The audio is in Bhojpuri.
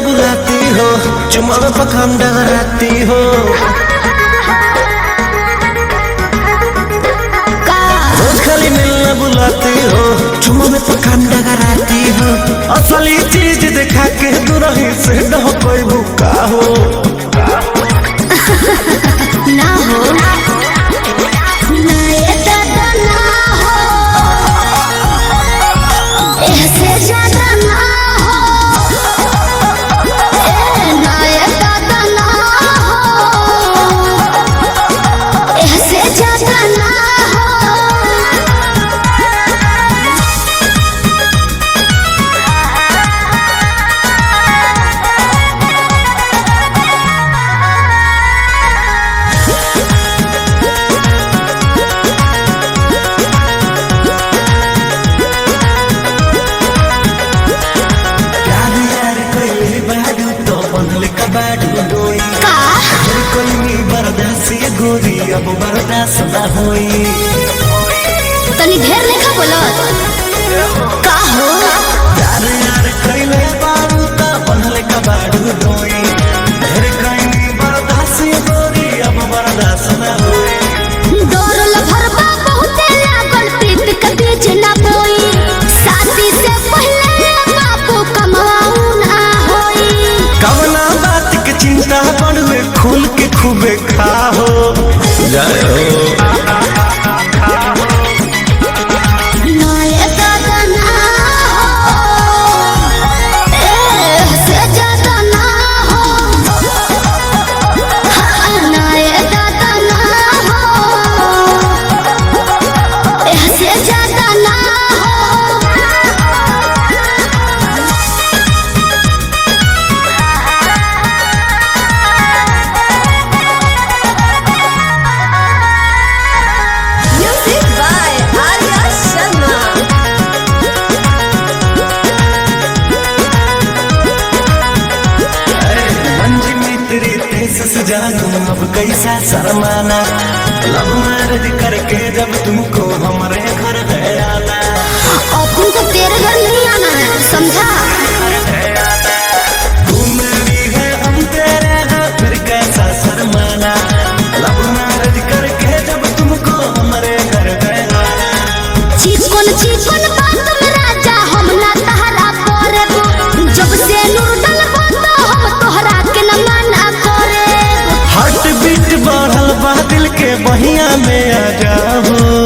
बुलाती हो, चुमा में पखंड डगराती हो। रोज खाली मिलने बुलाती हो, चुमा में पखंड डगराती हो। असली चीज दिखा के दुरही से न कोई भूखा हो ना हो गोरी अब बर्दाश्त न होई। तनी ढेर लेखा बोलत का हो यार यार कइले बारू त बनले कबाड़ू डोई। ढेर कइनी बर्दाश्त गोरी अब बर्दाश्त न होई। डोरल भरबा बहुते लागल प्रीत के बीच ना बोई। शादी से पहले बापू कमाऊ ना होई। कवना बात के चिंता बड़वे खुल के खूबे खाओ जय हो। जानू अब कैसा शर्माना, लव मैरिज करके जब तुमको हमारे घर है आना। और तुमको तेरे घर नहीं आना है, समझा? तू मेरी है हम तेरे हैं, फिर कैसा शर्माना। लव मैरिज करके जब तुमको हमारे घर है आना। चिकन बात में राजा हम ना तहरा करेबो। जब से नूर डलबो तो हम तोहरा के न माना करे। हार्ट बीट बढ़ल बा दिल के बहिया में आ जाओ।